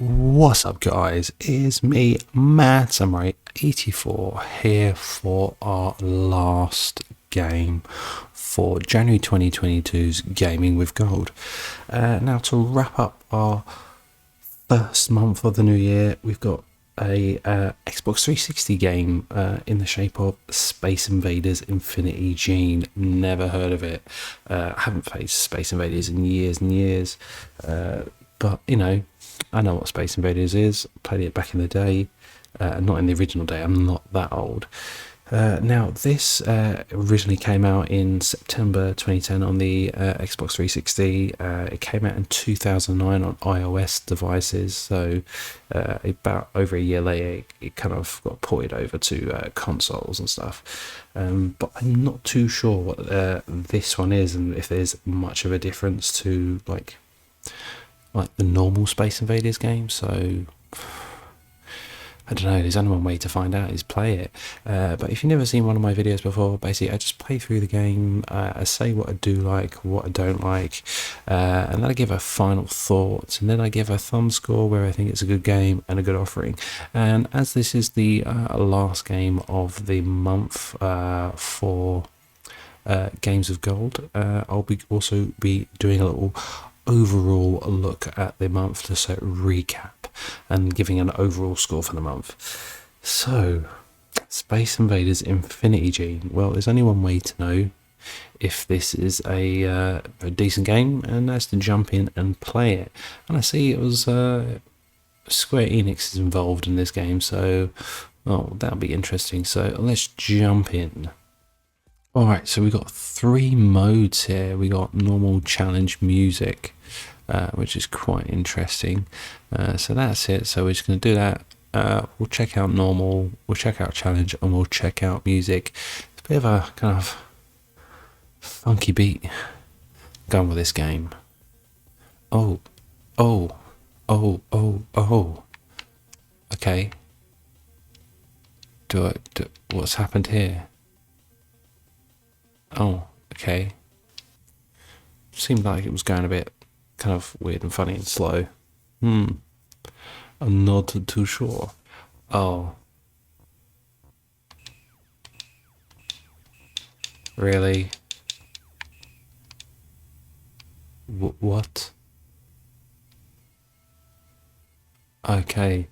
What's up guys, it's me Mad Samurai 84 here for our last game for January 2022's Gaming with Gold. Now to wrap up our first month of the new year, we've got a Xbox 360 game in the shape of Space Invaders Infinity Gene. Never heard of it. I haven't played Space Invaders in years and years, but you know, I know what Space Invaders is. Played it back in the day, not in the original day. I'm not that old. Now, this originally came out in September 2010 on the Xbox 360. It came out in 2009 on iOS devices, so about over a year later, it kind of got ported over to consoles and stuff. But I'm not too sure what this one is, and if there's much of a difference to like the normal Space Invaders game. So I don't know, there's only one way to find out, is play it. But if you've never seen one of my videos before, basically I just play through the game, I say what I do like, what I don't like, and then I give a final thought, and then I give a thumb score where I think it's a good game and a good offering. And as this is the last game of the month for Games of Gold, I'll also be doing a little overall look at the month, to sort of recap and giving an overall score for the month. So, Space Invaders Infinity Gene. Well, there's only one way to know if this is a decent game, and that's to jump in and play it. And I see it was Square Enix is involved in this game, so that'll be interesting. So let's jump in. Alright, so we've got three modes here. We got normal, challenge, music, which is quite interesting. So that's it. So we're just going to do that. We'll check out normal, we'll check out challenge, and we'll check out music. It's a bit of a kind of funky beat going with this game. Oh. Okay. What's happened here? Oh, okay. Seemed like it was going a bit kind of weird and funny and slow. I'm not too sure. Oh. Really? What? Okay.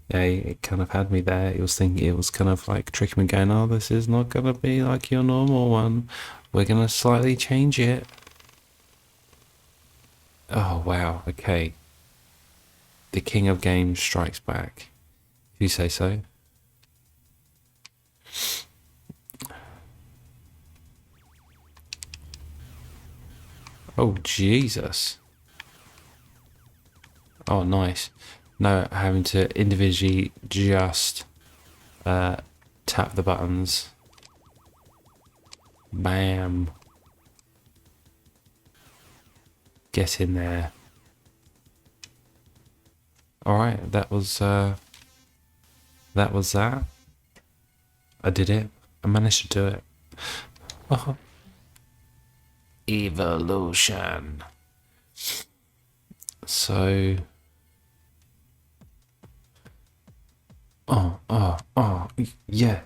Yeah, it kind of had me there. It was thinking, it was kind of like tricking me, going, oh, this is not going to be like your normal one. We're going to slightly change it. Oh, wow. Okay. The King of Games strikes back. If you say so. Oh, Jesus. Oh, nice. No, having to individually just tap the buttons. Bam. Get in there. Alright, that was that. I did it. I managed to do it. Evolution. So yeah.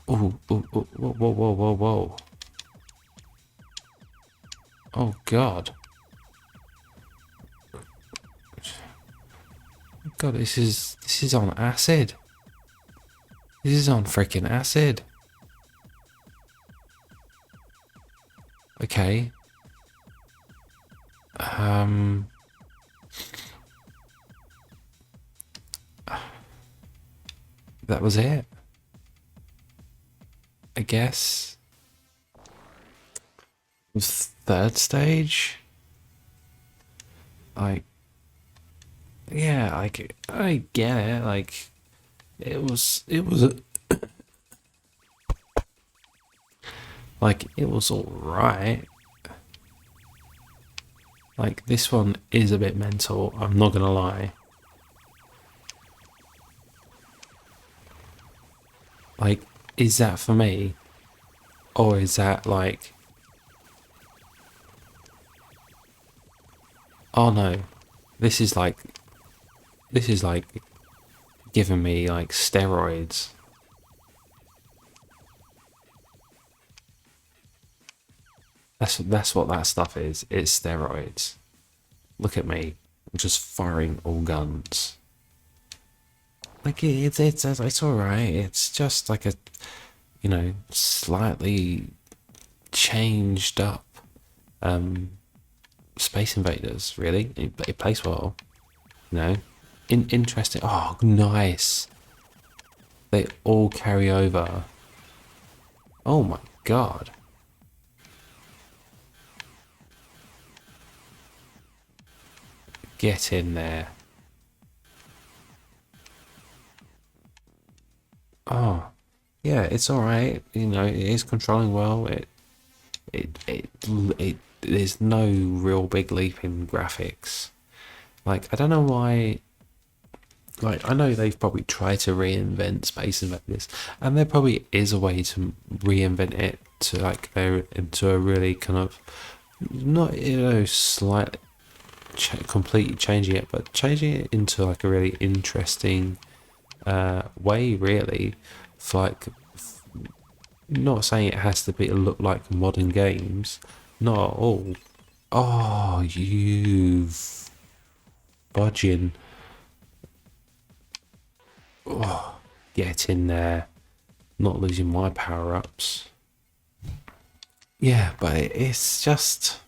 Oh, whoa. Oh God. God, this is on acid. This is on freaking acid. Okay. That was it, I guess. It was third stage. Like, yeah, like I get it. Like, it was like, it was all right. Like, this one is a bit mental, I'm not gonna lie. Like, is that for me? Or is that like Oh no, this is like this is like giving me like steroids. That's what that stuff is. It's steroids. Look at me, I'm just firing all guns. Like it's all right. It's just like a, you know, slightly changed up Space Invaders. Really, it plays well. You know, interesting. Oh, nice. They all carry over. Oh my god. Get in there. Oh, yeah, it's all right. You know, it is controlling well. It there's no real big leap in graphics. Like, I don't know why. Like, I know they've probably tried to reinvent Space Invaders, and there probably is a way to reinvent it to like go into a really kind of, not, you know, slightly completely changing it, but changing it into like a really interesting way, really. For like, not saying it has to be look like modern games, not at all. Oh, you budging. Oh, get in there. Not losing my power ups. Yeah, but it's just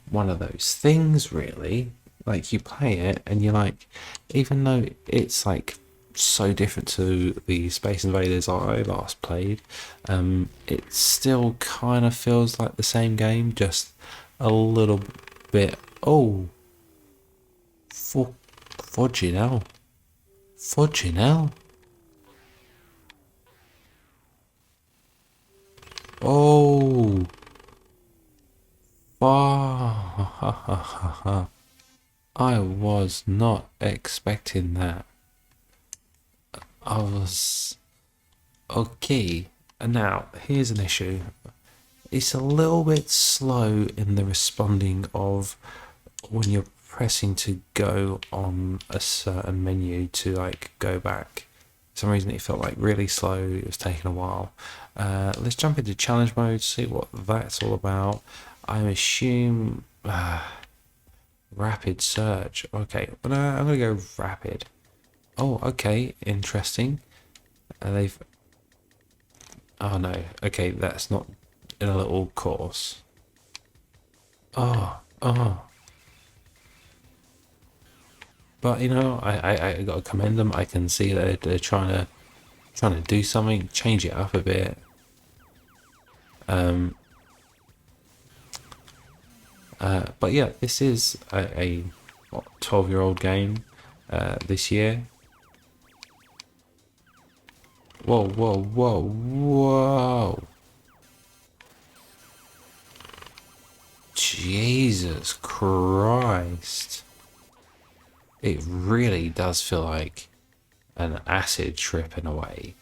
one of those things, really. Like, you play it and you're like, even though it's like so different to the Space Invaders I last played, it still kind of feels like the same game, just a little bit. Oh, fudging hell. Fudging hell. Oh, ah, I was not expecting that. I was okay. And now, here's an issue. It's a little bit slow in the responding of when you're pressing to go on a certain menu to like go back. For some reason it felt like really slow. It was taking a while. Let's jump into challenge mode, see what that's all about. I assume rapid search. Okay, but I'm gonna go rapid. Oh, okay, interesting. They've. Oh no. Okay, that's not in a little course. Oh. But you know, I got to commend them. I can see that they're trying to do something, change it up a bit. But yeah, this is a 12-year-old game this year. Whoa. Jesus Christ. It really does feel like an acid trip in a way.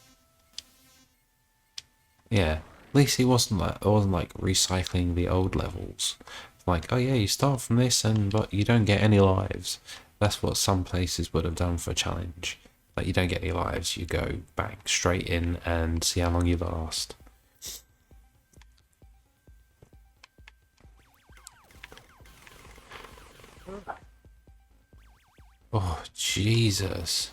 Yeah, at least it wasn't like recycling the old levels. Like, oh yeah, you start from this but you don't get any lives. That's what some places would have done for a challenge. Like, you don't get any lives, you go back straight in and see how long you last. Oh, Jesus.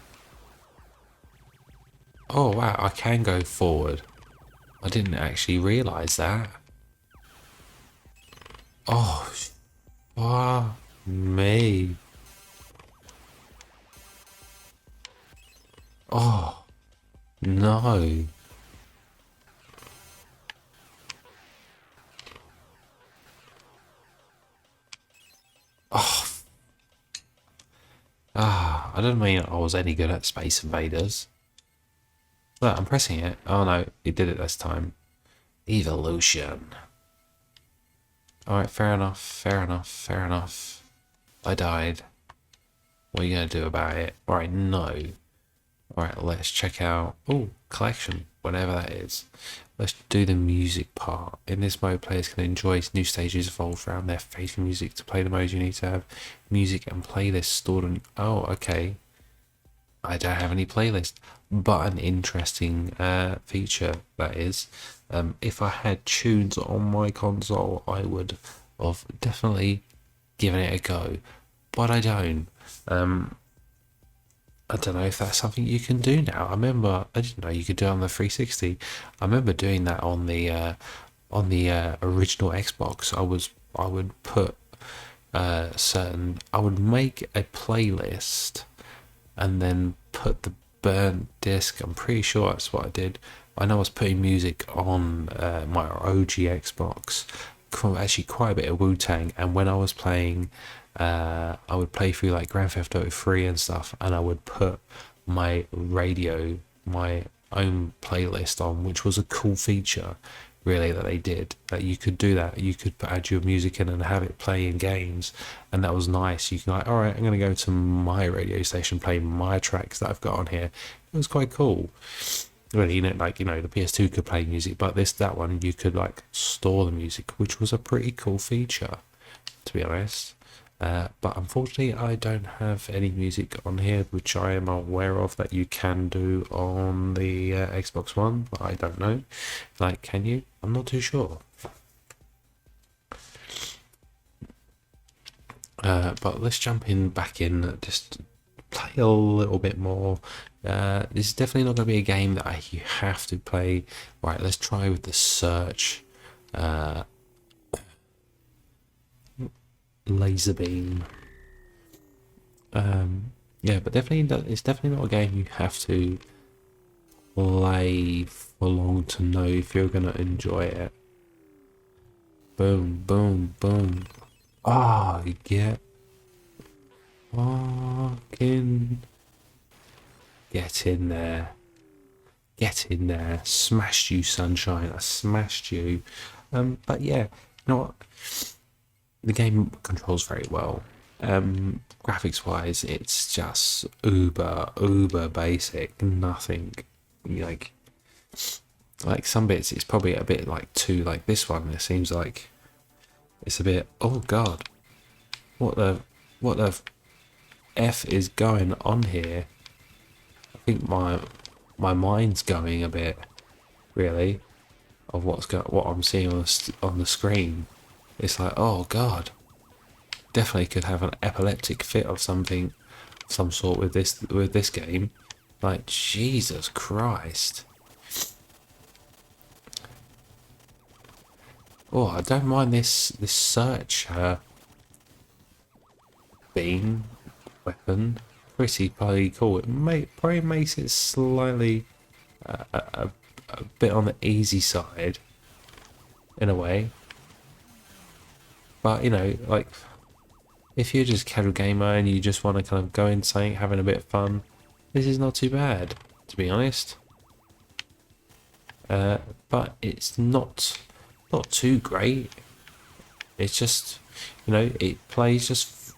Oh, wow, I can go forward. I didn't actually realise that. Oh, fuck me. Oh, no. Oh, I don't mean I was any good at Space Invaders. Look, I'm pressing it. Oh no, it did it this time. Evolution. Alright, fair enough. I died. What are you going to do about it? Alright, no. Right, let's check out, oh, collection, whatever that is. Let's do the music part. In this mode, players can enjoy new stages evolved around their favorite music. To play the mode, you need to have music and playlists stored on. Oh, okay. I don't have any playlist, but an interesting feature that is. If I had tunes on my console, I would have definitely given it a go, but I don't. I don't know if that's something you can do now. I didn't know you could do it on the 360. I remember doing that on the original Xbox. I would put I would make a playlist and then put the burnt disc. I'm pretty sure that's what I did. I know I was putting music on my OG Xbox, actually quite a bit of Wu-Tang, and when I was playing, I would play through like Grand Theft Auto 3 and stuff, and I would put my radio, my own playlist on, which was a cool feature, really, that they did. That you could do that. You could add your music in and have it play in games, and that was nice. You can like, all right, I'm going to go to my radio station, play my tracks that I've got on here. It was quite cool. Really, the PS2 could play music, but that one you could like store the music, which was a pretty cool feature, to be honest. But unfortunately, I don't have any music on here, which I am aware of that you can do on the Xbox One, but I don't know. Like, can you? I'm not too sure. But let's jump back in, just play a little bit more. This is definitely not going to be a game that you have to play. Right, let's try with the search. Laser beam. Yeah, but it's definitely not a game you have to play for long to know if you're going to enjoy it. Boom, boom, boom. Oh, yeah. Fucking get in there. Get in there. Smashed you, sunshine. I smashed you. But yeah, you know what? The game controls very well. Graphics wise, it's just uber basic. Nothing like some bits. It's probably a bit like too like this one. It seems like it's a bit. Oh god, what the F is going on here? I think my mind's going a bit, really, of what I'm seeing on the screen. It's like, oh god, definitely could have an epileptic fit of some sort with this game. Like, Jesus Christ. Oh, I don't mind this search beam weapon. Pretty bloody cool. It probably makes it slightly a bit on the easy side in a way. But like, if you're just a casual gamer and you just want to kind of go into something, having a bit of fun, this is not too bad, to be honest. But it's not too great. It's just, it plays just,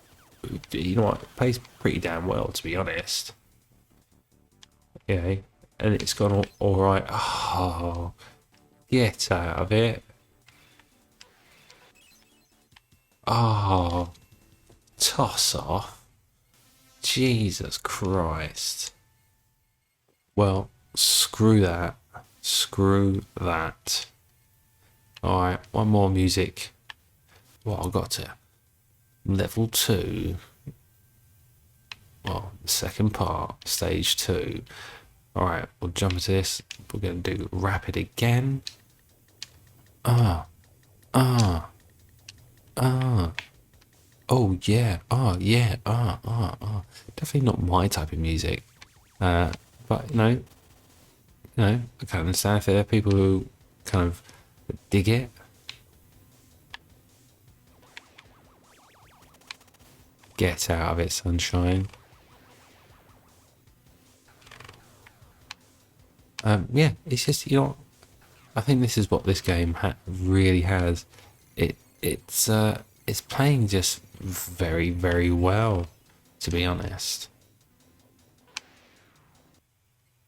it plays pretty damn well, to be honest. And it's gone all right. Oh, get out of it. Oh, toss off. Jesus Christ. Well, screw that. Screw that. Alright, one more music. Well, I've got to. Level 2. Well, the second part, stage 2. Alright, we'll jump into this. We're going to do rapid again. Oh yeah. Definitely not my type of music. But I can understand if there are people who kind of dig it. Get out of it, sunshine. Yeah, it's just, I think this is what this game really has. It's playing just very, very well, to be honest.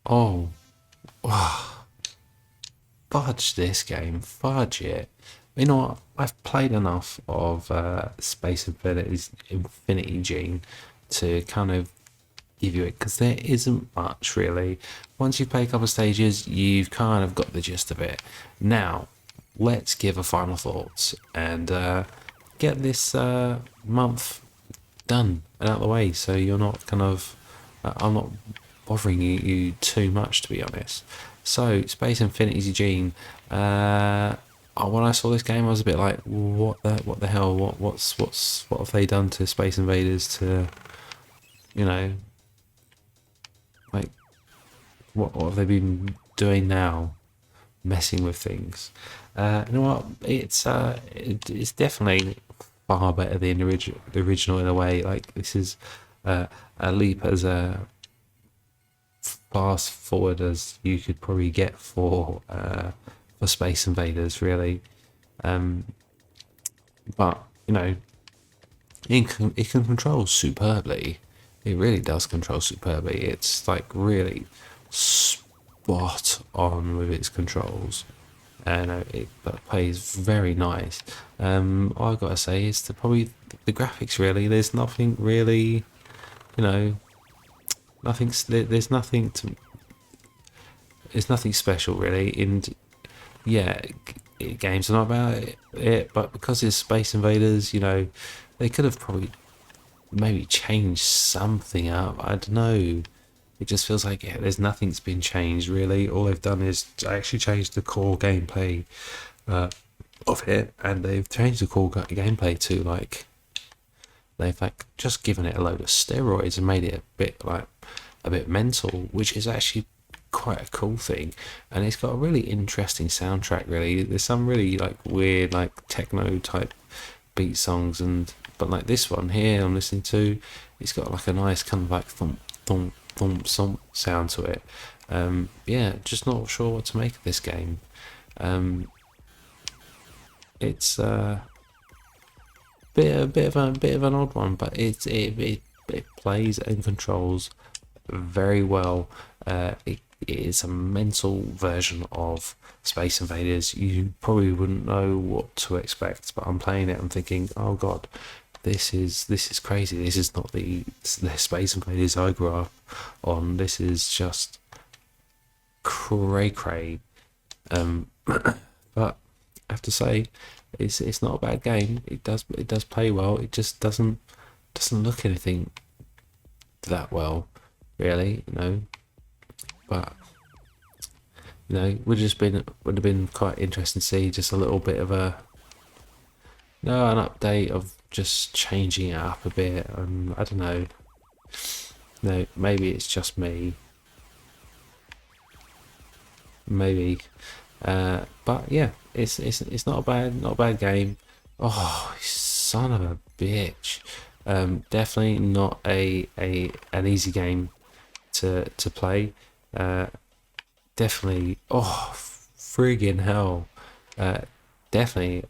Oh, fudge this game, fudge it. You know what? I've played enough of Space Invaders Infinity Gene to kind of give you it, because there isn't much really. Once you've played a couple of stages, you've kind of got the gist of it. Now, let's give a final thoughts and get this month done and out of the way, so you're not kind of I'm not bothering you too much, to be honest. So Space Infinity Gene, when I saw this game I was a bit like, what the hell, what have they done to Space Invaders to, you know, like what have they been doing now, messing with things. You know what, it's definitely far better than the original in a way. Like, this is a leap as fast forward as you could probably get for Space Invaders, really. But you know, it can control superbly. It really does control superbly. It's like really spot on with its controls, and it plays very nice. All I've got to say is probably the graphics. Really, there's nothing really, you know, there's nothing to. It's nothing special really. And yeah, games are not about it, but because it's Space Invaders, you know, they could have probably maybe changed something up. I don't know. It just feels like, yeah, there's nothing's been changed really. All they've done is actually changed the core gameplay of it, and they've changed the core gameplay to, like, they've like just given it a load of steroids and made it a bit mental, which is actually quite a cool thing. And it's got a really interesting soundtrack. Really, there's some really like weird like techno type beat songs, and but like this one here I'm listening to, it's got like a nice kind of like thump thump thump thump sound to it. Yeah, just not sure what to make of this game. It's a bit of an odd one, but it plays and controls very well. It is a mental version of Space Invaders. You probably wouldn't know what to expect, but I'm playing it and thinking, oh god, this is crazy. This is not the Space Invaders I grew up on. This is just cray. But I have to say, it's not a bad game. It does play well. It just doesn't look anything that well, really, you know. But you know, would have been quite interesting to see just a little bit of an update of just changing it up a bit. I don't know. No, maybe it's just me. Maybe. But yeah, it's not a bad game. Oh, son of a bitch. Definitely not an easy game to play. Definitely, oh, friggin' hell. Definitely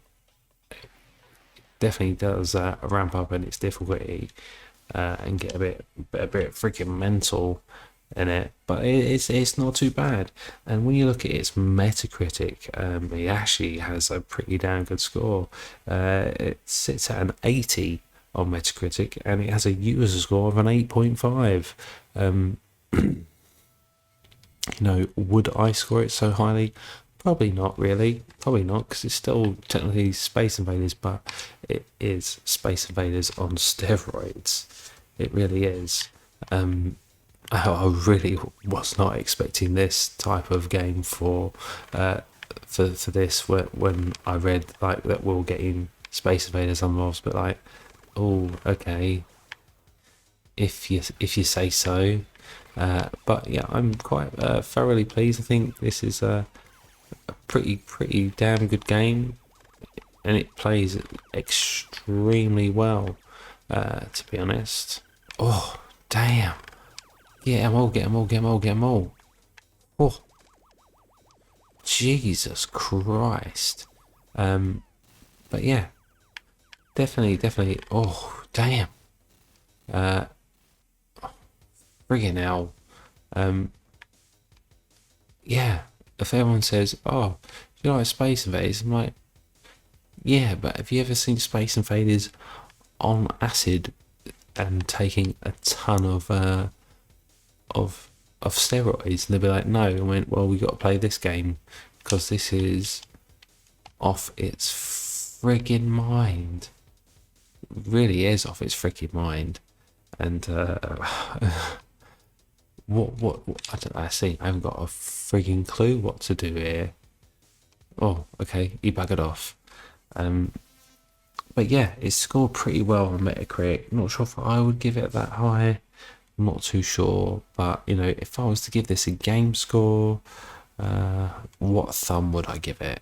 does ramp up in its difficulty and get a bit freaking mental in it, but it's not too bad. And when you look at its Metacritic, it actually has a pretty damn good score. It sits at an 80 on Metacritic, and it has a user score of an 8.5. You know, would I score it so highly? Probably not, really. Probably not, because it's still technically Space Invaders, but it is Space Invaders on steroids. It really is. I really was not expecting this type of game for this. When I read like that we're getting Space Invaders on, I was a bit like, oh, okay, if you say so. But yeah, I'm quite thoroughly pleased. I think this is a pretty damn good game, and it plays extremely well. To be honest. Oh, damn. Get them all. Oh, Jesus Christ. But yeah, definitely. Oh, damn. Friggin' hell. yeah, if everyone says, "Oh, you like Space Invaders?" I'm like, yeah, but have you ever seen Space Invaders on acid and taking a ton of of steroids? And they'll be like, no. I went, well, we got to play this game because this is off its friggin' mind. It really is off its friggin' mind. And what I don't know. I see. I haven't got a friggin' clue what to do here. Oh, okay, he buggered off. Um, but yeah, it scored pretty well on Metacritic. Not sure if I would give it that high. I'm not too sure, but you know, if I was to give this a game score, what thumb would I give it?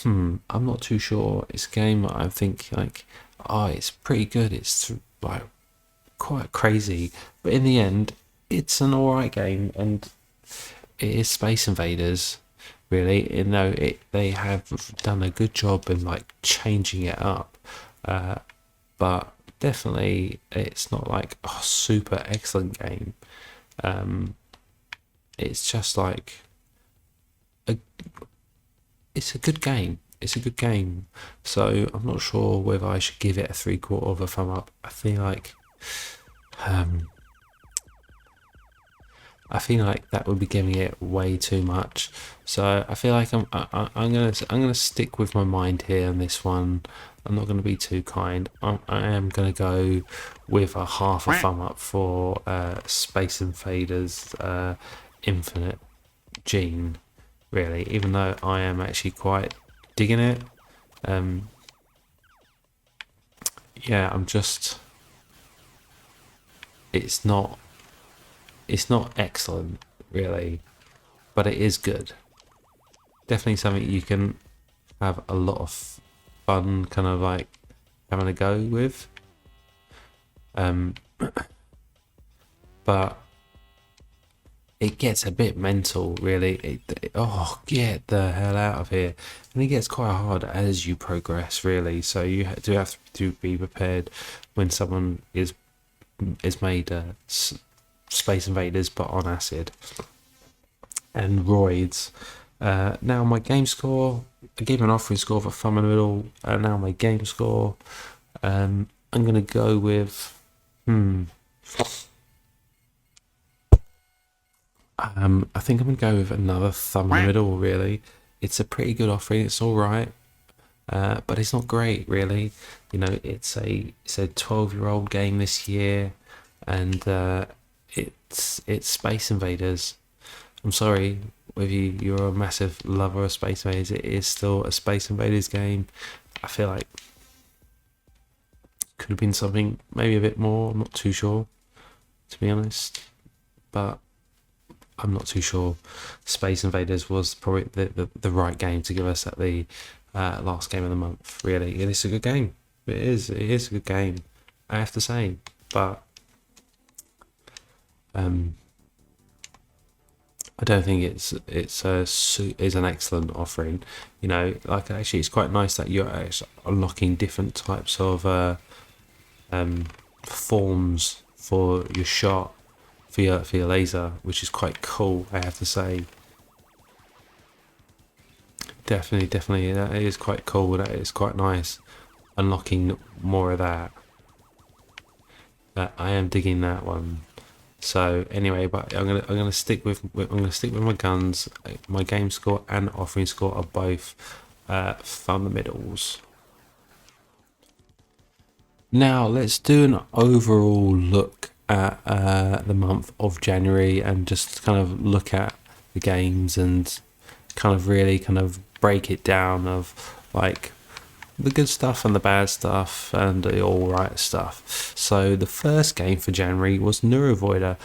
I'm not too sure. It's a game that I think like, oh, it's pretty good. It's like quite crazy, but in the end, it's an alright game, and it is Space Invaders. Really, you know, they have done a good job in like changing it up, but definitely it's not like a super excellent game. It's just like a, it's a good game. It's a good game. So I'm not sure whether I should give it a 3/4 of a thumb up. Um, I feel like that would be giving it way too much. So I feel like I'm gonna stick with my mind here on this one. I'm not going to be too kind. I am going to go with a half a thumb up for Space Invaders Infinite Gene. Really, even though I am actually quite digging it. Um, yeah, I'm just. It's not. It's not excellent, really, but it is good. Definitely something you can have a lot of fun, kind of like having a go with. Um, but it gets a bit mental, really. Oh, get the hell out of here! And it gets quite hard as you progress, really. So you do have to be prepared when someone is made Space Invaders, but on acid and roids. Now my game score, I gave an offering score of a thumb in the middle. Now my game score, I'm gonna go with, I think I'm gonna go with another thumb in the middle. Really, it's a pretty good offering. It's all right, but it's not great, really. You know, it's a 12-year-old game this year, and it's Space Invaders. I'm sorry whether you're a massive lover of Space Invaders. It is still a Space Invaders game. I feel like could have been something maybe a bit more. I'm not too sure, to be honest, but I'm not too sure. Space Invaders was probably the right game to give us at the last game of the month. Really, it is a good game. It is a good game, I have to say. But I don't think it's an excellent offering. You know, like actually, it's quite nice that you're actually unlocking different types of forms for your shot, for your laser, which is quite cool, I have to say. Definitely, that is quite cool. That is quite nice, unlocking more of that. I am digging that one. So anyway, but I'm gonna stick with my guns. My game score and offering score are both thumb middles. Now let's do an overall look at the month of January and just kind of look at the games and kind of really kind of break it down of like the good stuff and the bad stuff and the alright stuff. So the first game for January was Neurovoider,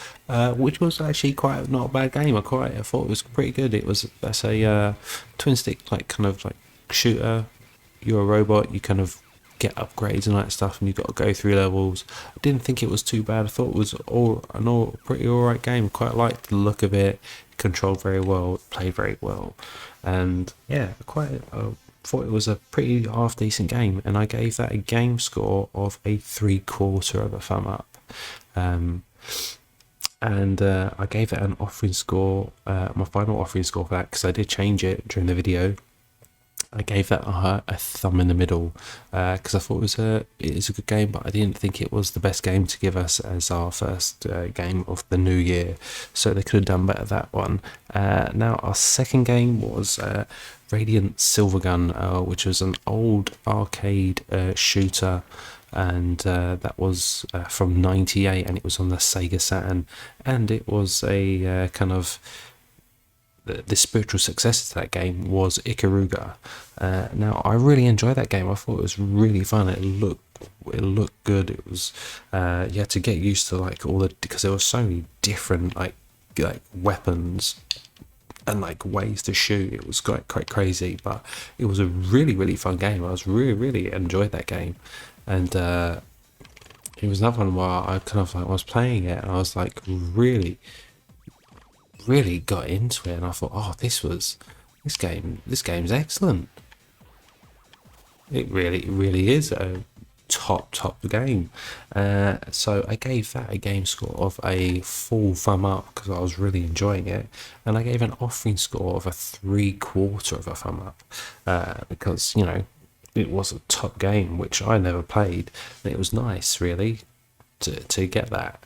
which was actually quite not a bad game. I thought it was pretty good. That's a twin stick like kind of like shooter. You're a robot. You kind of get upgrades and that stuff, and you've got to go through levels. I didn't think it was too bad. I thought it was pretty alright game. Quite liked the look of it. Controlled very well, played very well, and yeah, quite. Thought it was a pretty half decent game, and I gave that a game score of a 3/4 of a thumb up. and I gave it an offering score, my final offering score for that, because I did change it during the video. I gave that a thumb in the middle, because I thought it is a good game, but I didn't think it was the best game to give us as our first game of the new year, so they could have done better that one. Now our second game was Radiant Silvergun, which was an old arcade shooter, and that was from '98, and it was on the Sega Saturn, and it was a kind of the spiritual successor to that game was Ikaruga. Now I really enjoyed that game. I thought it was really fun. It looked good. It was you had to get used to like all the, because there were so many different like weapons and like ways to shoot. It was quite crazy, but it was a really fun game. I was really enjoyed that game, and it was another one where I kind of like was playing it and I was like really got into it, and I thought, oh, this game's excellent. It really is a top game. So I gave that a game score of a full thumb up because I was really enjoying it, and I gave an offering score of a 3/4 of a thumb up, because it was a top game which I never played, and it was nice really to get that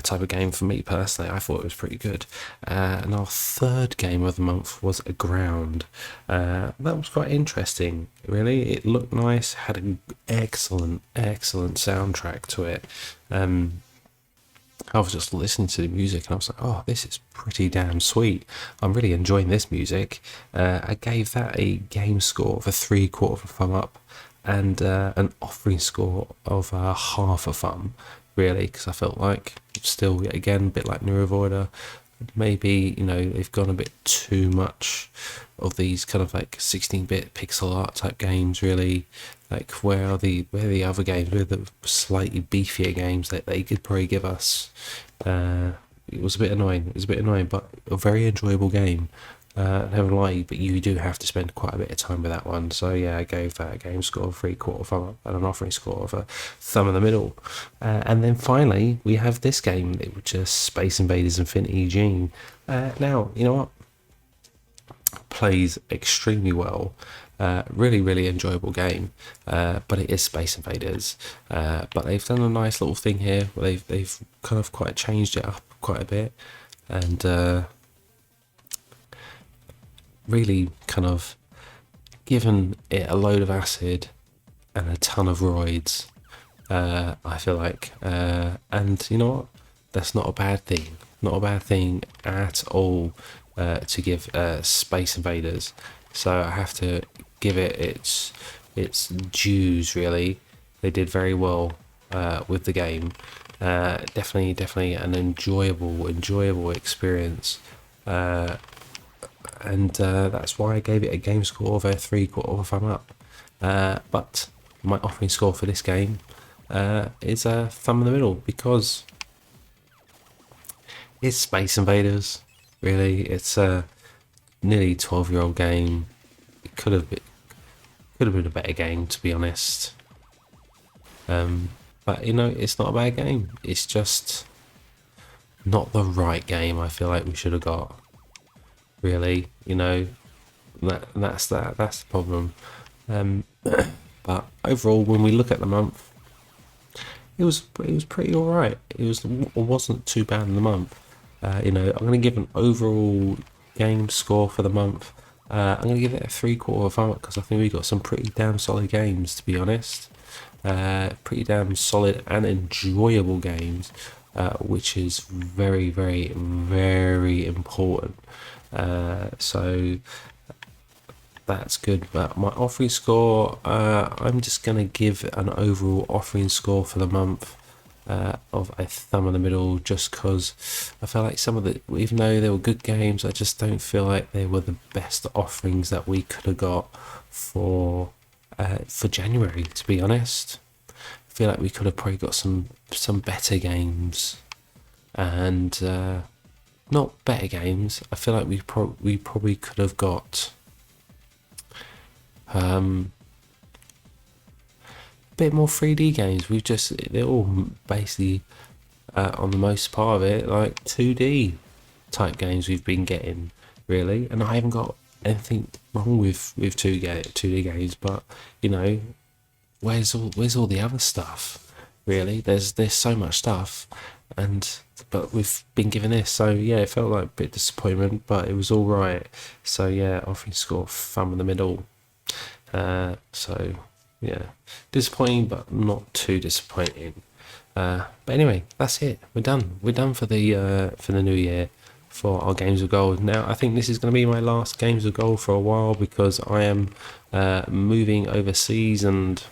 type of game. For me personally, I thought it was pretty good. And our third game of the month was Aground. That was quite interesting really. It looked nice, had an excellent soundtrack to it. I was just listening to the music and I was like, oh, this is pretty damn sweet. I'm really enjoying this music. I gave that a game score of a 3/4 of a thumb up, and an offering score of a half a thumb, really, because I felt like, still again a bit like New Avoider, maybe they've gone a bit too much of these kind of like 16-bit pixel art type games, really. Like where are the other games, where the slightly beefier games that they could probably give us? It was a bit annoying, but a very enjoyable game. Never lie, but you do have to spend quite a bit of time with that one. So yeah, I gave that a game score of 3/4 thumb up and an offering score of a thumb in the middle. And then finally we have this game, which is Space Invaders Infinity Gene. Now, you know what? Plays extremely well. Really enjoyable game, but it is Space Invaders. But they've done a nice little thing here where they've kind of quite changed it up quite a bit, and really kind of given it a load of acid and a ton of roids, I feel like, and you know what, that's not a bad thing at all, to give Space Invaders. So I have to give it its dues, really. They did very well with the game. Definitely an enjoyable experience, and that's why I gave it a game score of a 3/4 of a thumb up. But my offering score for this game is a thumb in the middle, because it's Space Invaders. Really, it's a nearly 12-year-old game. It could have been a better game, to be honest. But it's not a bad game. It's just not the right game. I feel like we should have got. Really, that's the problem. But overall, when we look at the month, it was pretty all right. It wasn't too bad in the month. I'm going to give an overall game score for the month. I'm going to give it a 3/4 thumb up, because I think we got some pretty damn solid games, to be honest. Pretty damn solid and enjoyable games, which is very important. So that's good. But my offering score, I'm just going to give an overall offering score for the month of a thumb in the middle, just because I feel like some of the, even though they were good games, I just don't feel like they were the best offerings that we could have got for January, to be honest. I feel like we could have probably got some better games, and not better games. I feel like we probably could have got a bit more 3D games. They're all basically on the most part of it, like 2D type games we've been getting, really. And I haven't got anything wrong with 2D games, but you know, where's all the other stuff? Really, there's so much stuff, but we've been given this, so yeah, it felt like a bit disappointment, but it was all right. So yeah, offering score thumb in the middle. So yeah, disappointing, but not too disappointing. But anyway, that's it. We're done. We're done for the new year for our Games of Gold. Now, I think this is going to be my last Games of Gold for a while because I am moving overseas, and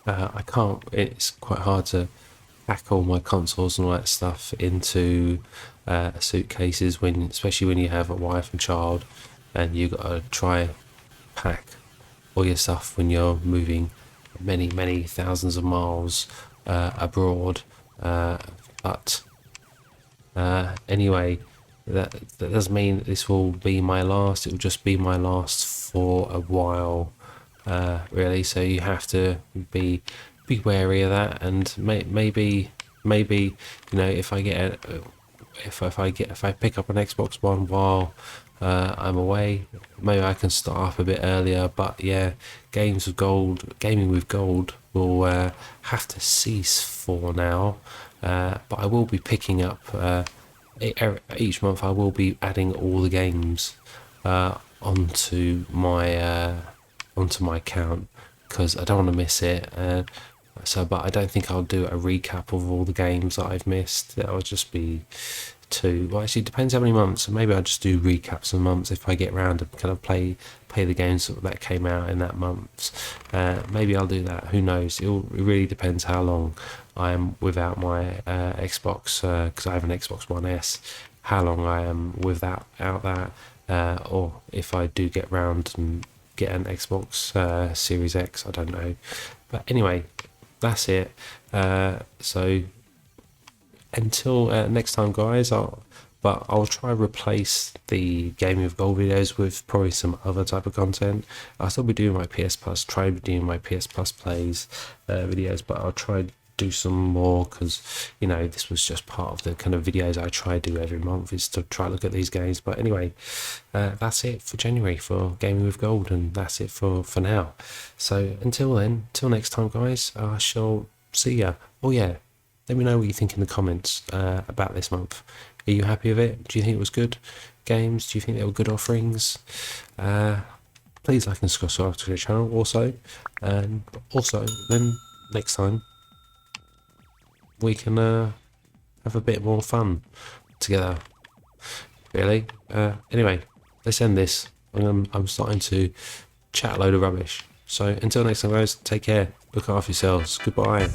I can't. It's quite hard to pack all my consoles and all that stuff into suitcases especially when you have a wife and child, and you got to try pack all your stuff when you're moving many thousands of miles abroad. But anyway, that doesn't mean this will be my last. It will just be my last for a while, really. So you have to be wary of that, and maybe you know, if I pick up an Xbox One while I'm away, maybe I can start up a bit earlier. But yeah, gaming with gold will have to cease for now. But I will be picking up each month. I will be adding all the games onto my account because I don't want to miss it. But I don't think I'll do a recap of all the games that I've missed. That will just be too. Well, actually, it depends how many months. So maybe I'll just do recaps of months if I get around to kind of play the games that came out in that month. Maybe I'll do that. Who knows? It really depends how long I am without my Xbox, because I have an Xbox One S. How long I am without that, or if I do get round and get an Xbox Series X, I don't know. But anyway, that's it. So until next time, guys, I'll try to replace the Gaming with Gold videos with probably some other type of content. I'll still be doing my PS Plus, doing my PS Plus plays videos, but I'll try to do some more because, you know, this was just part of the kind of videos I try to do every month, is to try to look at these games. But anyway, that's it for January for Gaming with Gold, and that's it for now. So until then, till next time, guys, I shall see ya. Oh yeah, let me know what you think in the comments about this month. Are you happy with it? Do you think it was good games? Do you think there were good offerings? Please like and subscribe to the channel also. And also, then next time we can have a bit more fun together, really. Anyway, let's end this. I'm starting to chat a load of rubbish. So until next time, guys, take care. Look after yourselves. Goodbye.